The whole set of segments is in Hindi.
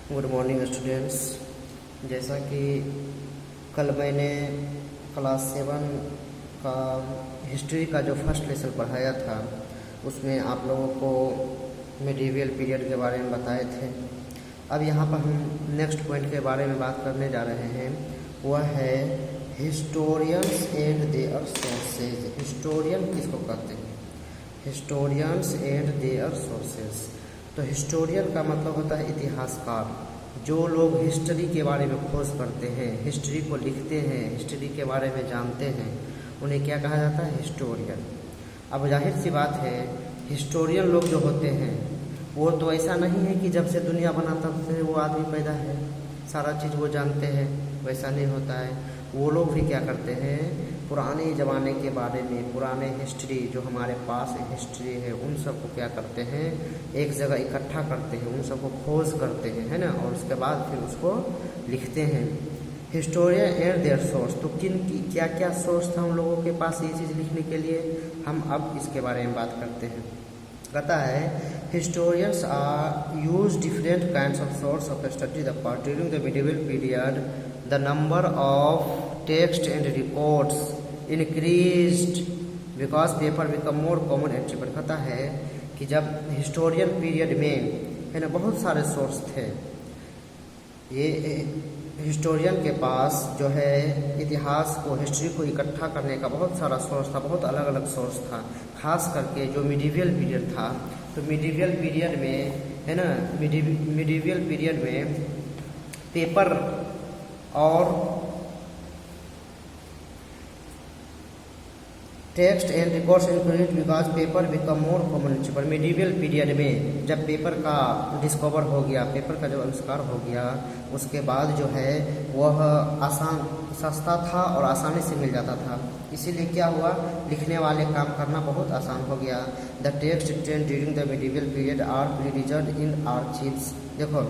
Good morning students. जैसा कि कल मैंने क्लास 7 का हिस्ट्री का जो फर्स्ट लेसन पढ़ाया था उसमें आप लोगों को मिडीवियल पीरियड के बारे में बताए थे। अब यहाँ पर हम नेक्स्ट पॉइंट के बारे में बात करने जा रहे हैं, वह है historians and their sources. Historian किसको कहते हैं? Historians and their sources. तो हिस्टोरियन का मतलब होता है इतिहासकार। जो लोग हिस्ट्री के बारे में खोज करते हैं, हिस्ट्री को लिखते हैं, हिस्ट्री के बारे में जानते हैं, उन्हें क्या कहा जाता है? हिस्टोरियन। अब जाहिर सी बात है, हिस्टोरियन लोग जो होते हैं वो तो ऐसा नहीं है कि जब से दुनिया बना तब से वो आदमी पैदा है, सारा चीज़ वो जानते हैं, वैसा नहीं होता है। वो लोग भी क्या करते हैं, पुराने ज़माने के बारे में, पुराने हिस्ट्री जो हमारे पास हिस्ट्री है उन सबको क्या करते हैं, एक जगह इकट्ठा करते हैं, उन सबको खोज करते हैं, है ना, और उसके बाद फिर उसको लिखते हैं। Historian and their source. तो किन की क्या क्या सोर्स था उन लोगों के पास ये चीज़ लिखने के लिए, हम अब इसके बारे में बात करते हैं। कहता है historians are use different kinds of source of study the part during the medieval period the number of text and records increased because paper become more common and cheaper। कहता है कि जब हिस्टोरियन पीरियड में, है ना, बहुत सारे सोर्स थे। ये हिस्टोरियन के पास जो है इतिहास को, हिस्ट्री को इकट्ठा करने का बहुत सारा सोर्स था, बहुत अलग अलग सोर्स था। खास करके जो मिडीवियल पीरियड था, तो मिडीवियल पीरियड में, है ना, मिडीवियल पीरियड में पेपर और text and records included because paper become more common. पर मिडीवियल पीरियड में जब पेपर का डिस्कवर हो गया, पेपर का जो आविष्कार हो गया, उसके बाद जो है वह आसान, सस्ता था और आसानी से मिल जाता था। इसीलिए क्या हुआ, लिखने वाले काम करना बहुत आसान हो गया। The text trend during the medieval period are preserved in archives. देखो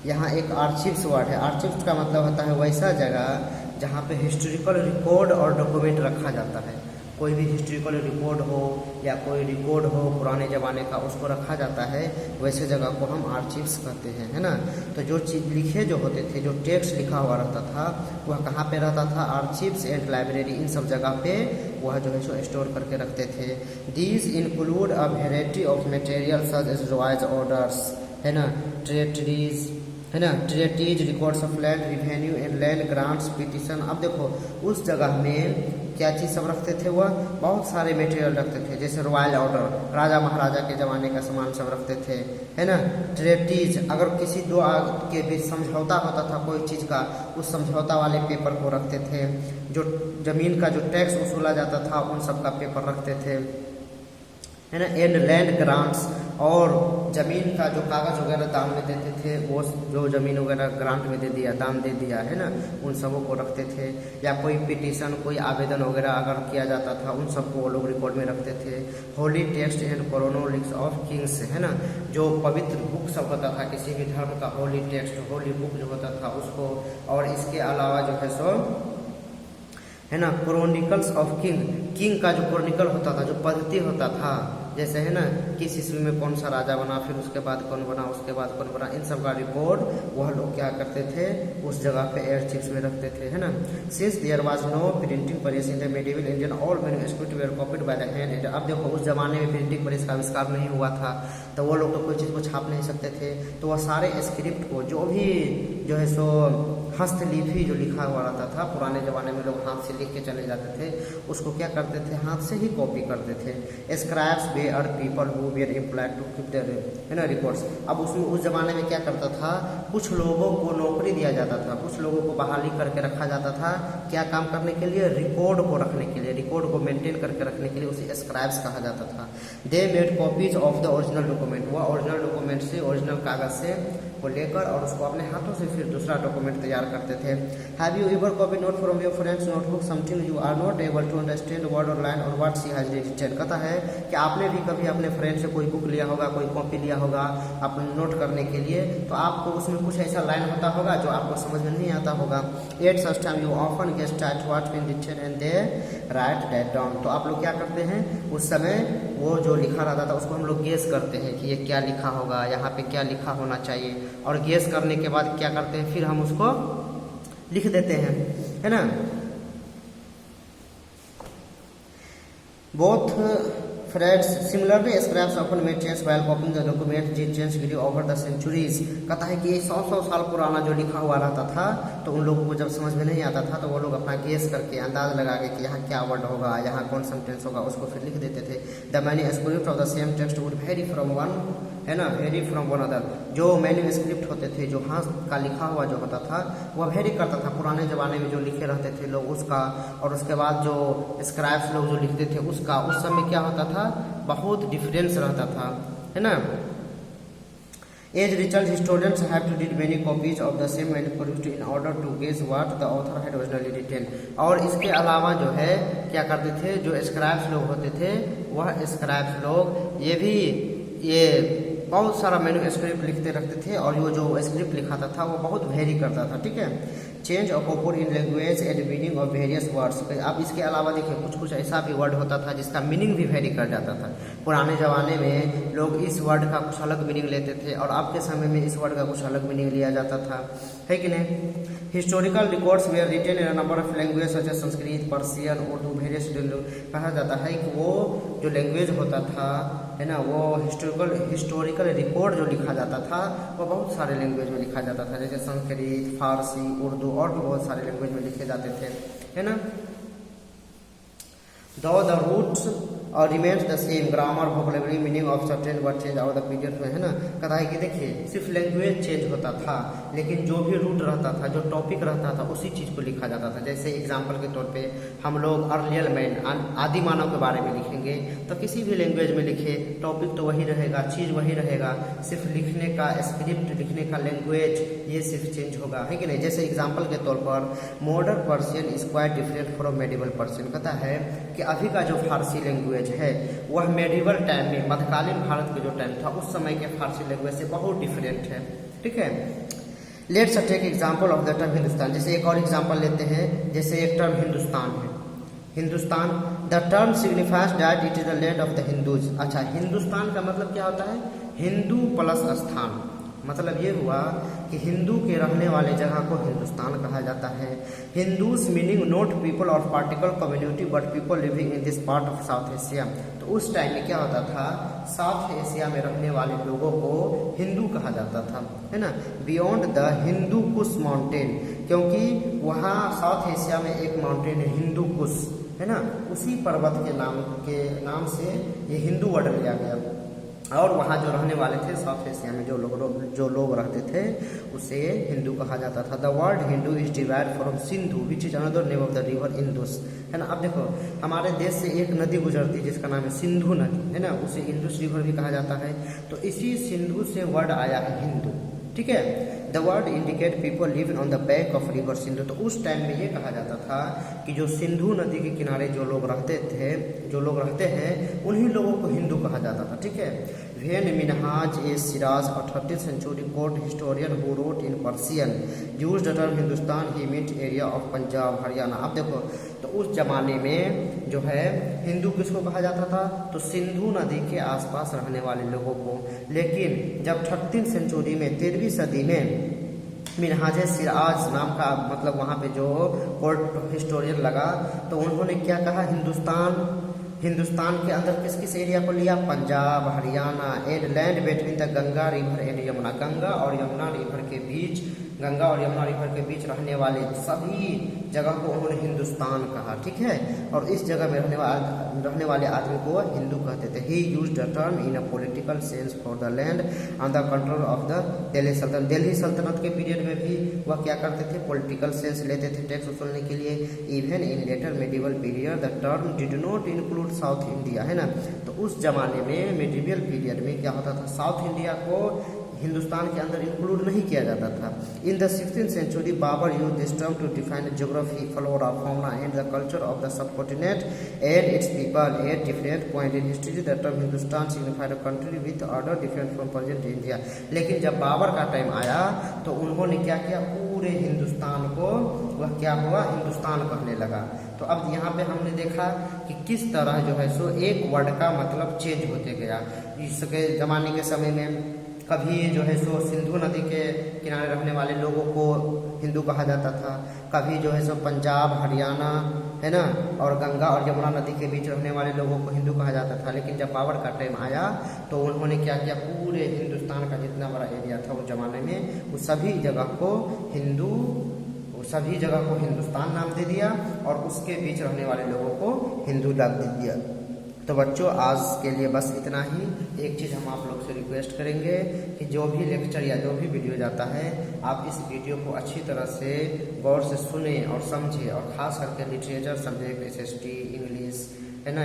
यहाँ एक आर्चीव्स वर्ड है। आर्चीव्स का मतलब होता है वैसा जगह जहाँ पे हिस्टोरिकल रिकॉर्ड और डॉक्यूमेंट रखा जाता है। कोई भी हिस्टोरिकल रिकॉर्ड हो या कोई रिकॉर्ड हो पुराने ज़माने का, उसको रखा जाता है, वैसे जगह को हम आर्चीव्स कहते हैं, है ना। तो जो चीज़ लिखे जो होते थे, जो टेक्स्ट लिखा हुआ रहता था, वह कहाँ पे रहता था? आर्चीव्स एंड लाइब्रेरी, इन सब जगह पे वह जो है सो स्टोर करके रखते थे। These include a variety of material such as royal orders, है ना, ट्रेटरीज, है ना, treaties, records of land revenue and land grants, petition. अब देखो उस जगह में क्या चीज़ सब रखते थे, वह बहुत सारे मटेरियल रखते थे, जैसे रॉयल ऑर्डर, राजा महाराजा के ज़माने का सामान सब रखते थे, है ना। ट्रेटीज, अगर किसी दो के बीच समझौता होता था कोई चीज़ का, उस समझौता वाले पेपर को रखते थे। जो ज़मीन का जो टैक्स वसूला जाता था उन सब का पेपर रखते थे, है ना। एंड लैंड ग्रांट्स, और ज़मीन का जो कागज़ वगैरह दान में देते थे, वो जो ज़मीन वगैरह ग्रांट में दे दिया, दान दे दिया, है ना, उन सबों को रखते थे। या कोई पिटीशन, कोई आवेदन वगैरह अगर किया जाता था, उन सबको वो लोग रिकॉर्ड में रखते थे। Holy text and chronologics of kings, है ना, जो पवित्र बुक सब होता था किसी भी धर्म का, होली टेक्स्ट, होली बुक जो होता था उसको। और इसके अलावा जो है सो, है ना, क्रोनिकल्स ऑफ किंग, किंग का जो क्रोनिकल होता था, जो पद्धति होता था, जैसे है ना, किस ईस्वी में कौन सा राजा बना, फिर उसके बाद कौन बना, उसके बाद कौन बना, इन सब का रिकॉर्ड वह लोग क्या करते थे, उस जगह पे आर्चीव्स में रखते थे, है ना। Since there was no printing press in the medieval Indian, all manuscript were copied by the hand. अब देखो उस जमाने में प्रिंटिंग प्रेस का आविष्कार नहीं हुआ था, तो वो लोग तो कोई चीज़ को छाप नहीं सकते थे, तो वह सारे स्क्रिप्ट को, जो भी जो है सो हस्तलिपि जो लिखा हुआ रहता था, पुराने ज़माने में लोग हाथ से लिख के चले जाते थे, उसको क्या करते थे, हाथ से ही कॉपी करते थे। Scribes were people who were employed to keep their, है ना, रिकॉर्ड्स। अब उसमें उस ज़माने में क्या करता था, कुछ लोगों को नौकरी दिया जाता था, कुछ लोगों को बहाली करके रखा जाता था, क्या काम करने के लिए? रिकॉर्ड को रखने के लिए, रिकॉर्ड को मेंटेन करके रखने के लिए उसे स्क्राइब्स कहा जाता था। They made copies of the original document, वह ओरिजिनल डॉक्यूमेंट से, ओरिजिनल कागज से को लेकर और उसको अपने हाथों से फिर दूसरा डॉक्यूमेंट तैयार करते थे। Have you ever copy note from your friends notebook something you are not able to understand word और लाइन और व्हाट शी हैज रिटन। कहता है कि आपने भी कभी अपने फ्रेंड्स जैसे कोई बुक लिया होगा, कोई कॉपी लिया होगा अपने नोट करने के लिए, तो आपको उसमें कुछ ऐसा लाइन होता होगा जो आपको समझ में नहीं आता होगा। At such time you often guess tight what been written and they write that down. तो आप लोग क्या करते हैं, उस समय वो जो लिखा रहता था उसको हम लोग गेस करते हैं कि ये क्या लिखा होगा, यहाँ पे क्या लिखा होना चाहिए, और गेस करने के बाद क्या करते हैं, फिर हम उसको लिख देते हैं, है ना। Both friends similarly scribes often made change while copying the document G change grew over the centuries. कहता है कि 100 साल पुराना जो लिखा हुआ रहता था, तो उन लोगों को जब समझ में नहीं आता था तो वो लोग अपना गेस करके अंदाज लगा के कि यहाँ क्या वर्ड होगा, यहाँ कौन सेंटेंस होगा, उसको फिर लिख देते थे। The manuscript of the same text would very from one, है ना, वेरी फ्रॉम वन अदर। जो मैन्युस्क्रिप्ट होते थे, जो हाथ का लिखा हुआ जो होता था, वह वेरी करता था पुराने ज़माने में जो लिखे रहते थे लोग उसका, और उसके बाद जो स्क्राइब्स लोग जो लिखते थे उसका, उस समय क्या होता था, बहुत डिफरेंस रहता था, है ना। As research historians have to read many copies of the same manuscript in order to guess what the author had originally written. और इसके अलावा जो है क्या करते थे, जो स्क्राइब्स लोग होते थे, वह स्क्राइब्स लोग ये बहुत सारा मैन्युस्क्रिप्ट लिखते रखते थे, और वो जो स्क्रिप्ट लिखाता था वो बहुत वेरी करता था, ठीक है। चेंज ऑफ ओपोर in language and meaning of various words. अब इसके अलावा देखिए कुछ कुछ ऐसा भी वर्ड होता था जिसका मीनिंग भी वेरी कर जाता था। पुराने ज़माने में लोग इस वर्ड का कुछ अलग मीनिंग लेते थे, और अब के समय में इस वर्ड का कुछ अलग मीनिंग लिया जाता था, है कि नहीं। Historical records were written in a number of language such as Sanskrit, Persian, Urdu, various. कहा जाता है कि वो जो लैंग्वेज होता था, है ना, वो हिस्टोरिकल रिकॉर्ड जो लिखा जाता था वो बहुत सारे लैंग्वेज में लिखा जाता था, जैसे संस्कृत, फारसी, उर्दू, और भी बहुत सारे लैंग्वेज में लिखे जाते थे, है ना। Though the roots remains the same, grammar, vocabulary, meaning of certain word change over the period में, है ना। कहता है कि देखिए सिर्फ लैंग्वेज चेंज होता था, लेकिन जो भी रूट रहता था, जो टॉपिक रहता था, उसी चीज़ को लिखा जाता था। जैसे एग्जाम्पल के तौर पे हम लोग अर्लियर मैन, आदि मानव के बारे में लिखेंगे तो किसी भी लैंग्वेज में लिखे, टॉपिक तो वही रहेगा, चीज़ वही रहेगा, सिर्फ लिखने का स्क्रिप्ट, लिखने का लैंग्वेज, ये सिर्फ चेंज होगा, है कि नहीं। जैसे एग्जाम्पल के तौर पर modern Persian is quite different from medieval Persian. कहता है कि अभी का जो फारसी लैंग्वेज है वह मेडिवल टाइम में, मध्यकालीन भारत के जो टाइम था उस समय के फारसी लैंग्वेज से बहुत डिफरेंट है, ठीक है। Let's take example of the term Hindustan. जैसे एक और एग्जांपल लेते हैं, जैसे एक टर्म हिंदुस्तान है। Hindustan, the term signifies that it is the land of the Hindus. अच्छा, हिंदुस्तान का मतलब क्या होता है, हिंदू प्लस स्थान। मतलब ये हुआ कि हिंदू के रहने वाले जगह को हिंदुस्तान कहा जाता है। हिंदूज मीनिंग नॉट पीपल और particular community but people living in this part of south Asia. तो उस टाइम में क्या होता था, साउथ एशिया में रहने वाले लोगों को हिंदू कहा जाता था, है ना। Beyond the Hindu Kush mountain, क्योंकि वहाँ साउथ एशिया में एक माउंटेन है हिंदू कुश, है ना, उसी पर्वत के नाम से ये हिंदू वर्ड लिया गया। और वहाँ जो रहने वाले थे साउथ एशिया में जो लोग रहते थे उसे हिंदू कहा जाता था। The word Hindu is derived from Sindhu which is another name of the river Indus, है ना। अब देखो हमारे देश से एक नदी गुजरती है जिसका नाम है सिंधु नदी, है ना, उसे इंदुस रिवर भी कहा जाता है। तो इसी सिंधु से वर्ड आया है हिंदू, ठीक है। The word indicate people live on the bank of river Sindhu. तो उस टाइम में ये कहा जाता था कि जो सिंधु नदी के किनारे जो लोग रहते हैं उन्हीं लोगों को हिंदू कहा जाता था, ठीक है। When Minhaj A Siraj, a 13th century court historian who wrote in Persian, used the term Hindustan he meant area of Punjab Haryana. अब देखो तो उस जमाने में जो है हिंदू किसको कहा जाता था, तो सिंधु नदी के आसपास रहने वाले लोगों को। लेकिन जब 13th सेंचुरी में 13वीं सदी में मिनहाज सिराज नाम का मतलब वहाँ पे जो कोर्ट हिस्टोरियन लगा, तो उन्होंने क्या कहा, हिंदुस्तान के अंदर किस किस एरिया को लिया, Punjab, Haryana, and land between the Ganga river and Yamuna. Ganga और यमुना रिवर के बीच रहने वाले सभी जगह को उन्होंने हिंदुस्तान कहा, ठीक है। और इस जगह में रहने वाले आदमी को हिंदू कहते थे। ही used the term in a political sense for the land on the control of the Delhi सल्तनत। दिल्ली सल्तनत के पीरियड में भी वह क्या करते थे, पॉलिटिकल सेंस लेते थे टैक्स वसूलने के लिए। Even in later medieval period the term did not include South India, है ना। तो उस जमाने में मेडिवल पीरियड में क्या होता था, साउथ इंडिया को हिंदुस्तान के अंदर इंक्लूड नहीं किया जाता था। In the 16th century Babur use this term to define geography, flora, fauna and the culture of the subcontinent and its people. At different point in history the term Hindustan signified a country with order different from present India. लेकिन जब बाबर का टाइम आया तो उन्होंने क्या किया, पूरे हिंदुस्तान को वह क्या हुआ, हिंदुस्तान कहने लगा। तो अब यहाँ पे हमने देखा कि किस तरह जो है सो एक वर्ड का मतलब चेंज होते गया। इसके ज़माने के समय में कभी जो है सो सिंधु नदी के किनारे रहने वाले लोगों को हिंदू कहा जाता था, कभी जो है सो पंजाब, हरियाणा, है ना, और गंगा और यमुना नदी के बीच रहने वाले लोगों को हिंदू कहा जाता था। लेकिन जब बाबर का टाइम आया तो उन्होंने क्या किया, पूरे हिंदुस्तान का जितना बड़ा एरिया था उस जमाने में, उस सभी जगह को हिंदुस्तान नाम दे दिया और उसके बीच रहने वाले लोगों को हिंदू नाम दे दिया। तो बच्चों आज के लिए बस इतना ही। एक चीज़ हम आप लोग से रिक्वेस्ट करेंगे कि जो भी लेक्चर या जो भी वीडियो जाता है आप इस वीडियो को अच्छी तरह से गौर से सुने और समझे, और ख़ास करके लिटरेचर सब्जेक्ट, SST, इंग्लिश, है ना,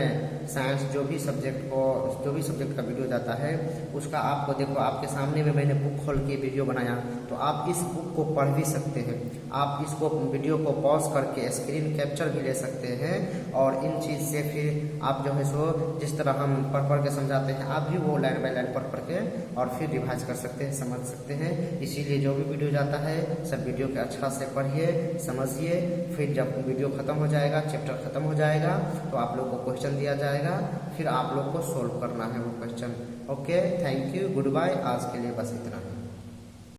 साइंस, जो भी सब्जेक्ट का वीडियो जाता है उसका आपको देखो, आपके सामने में मैंने बुक खोल के वीडियो बनाया, तो आप इस बुक को पढ़ भी सकते हैं। आप इसको वीडियो को पॉज करके स्क्रीन कैप्चर भी ले सकते हैं, और इन चीज़ से फिर आप जो है सो जिस तरह हम पढ़ के समझाते हैं आप भी वो लाइन बाय लाइन पढ़ के और फिर रिवाइज कर सकते हैं, समझ सकते हैं। इसीलिए जो भी वीडियो जाता है सब वीडियो के अच्छा से पढ़िए, समझिए, फिर जब वीडियो ख़त्म हो जाएगा, चैप्टर ख़त्म हो जाएगा, तो आप लोग को क्वेश्चन दिया जाएगा, फिर आप लोग को सोल्व करना है वो question. Okay, thank you, goodbye. आज के लिए बस इतना ही।